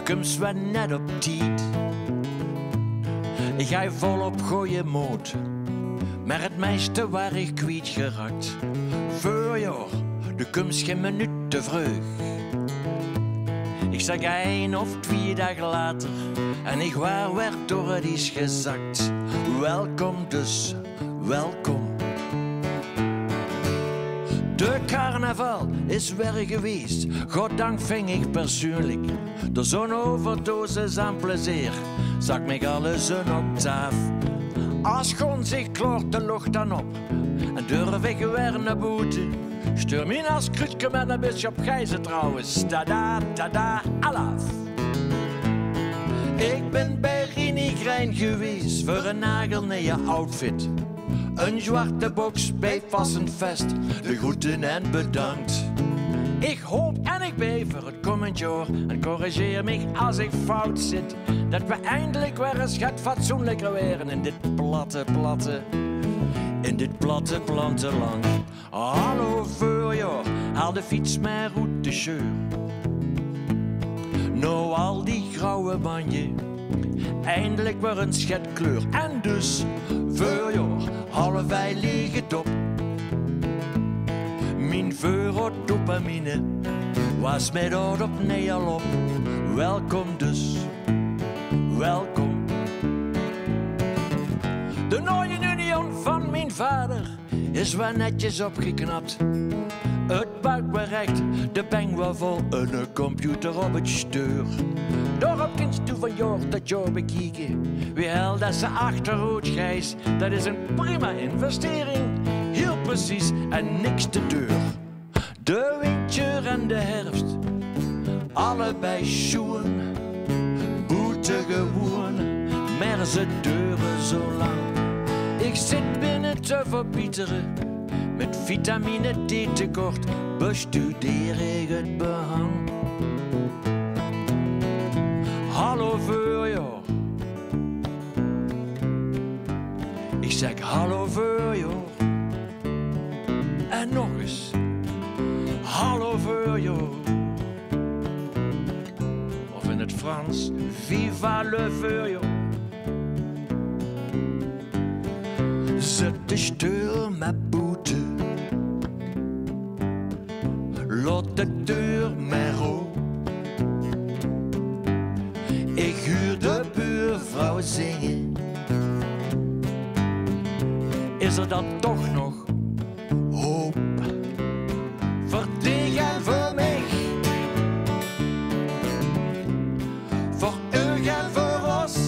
komst wel net op tijd. Ik ga volop gooien moed, maar het meeste waar ik kwijt geraakt. Voorjaar, de komst geen minuut te vroeg. Ik zag 1 of 2 dagen later en ik werd door het is gezakt. Welkom dus, welkom. De carnaval is weer geweest, goddank ving ik persoonlijk. Door zo'n overdosis aan plezier zag mij alles een octaaf. Als gewoon zich kloort de lucht dan op en durf ik weer naar boete. Stuur me als krutje met een beetje op gijzen trouwens. Tada, tada, alaf. Ik ben bij Rini Grein geweest voor een nagelnije outfit. Een zwarte box bij passend vest, de groeten en bedankt. Ik hoop en ik ben voor het komend jaar en corrigeer me als ik fout zit. Dat we eindelijk weer eens gaat fatsoenlijker weren in dit platte plantenland. Hallo voorjaar, haal de fiets maar uit de scheur. Nou al die grauwe banje, eindelijk weer een schetkleur. En dus voorjaar, halen wij liggen op. Mijn dopamine was met oud op neerlop. Welkom dus, welkom. De nieuwe union van mijn vader is wel netjes opgeknapt. Het buikberecht, de bank wel vol en een computer op het stuur. Daarop kunst u van jaar tot jaar bekijken. Wie hel dat ze achteruit gijs, dat is een prima investering. Heel precies en niks te duur. De winter en de herfst, allebei schoen. Boete gewoon, maar ze duren zo lang. Ik zit binnen te verbieteren, met vitamine D tekort bestudeer ik het behang. Hallo voorjaar, ik zeg hallo voorjaar. En nog eens, hallo voorjaar. Of in het Frans, viva le voorjaar. Zet de steur met boete, laat de deur maar open. Ik huur de buurvrouw zingen. Is er dan toch nog hoop? Voor dich en voor mij, voor u en voor ons.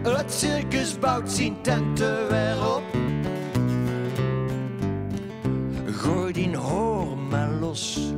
Het circus bouwt zijn tenten weer op. Gooi die hoor maar los,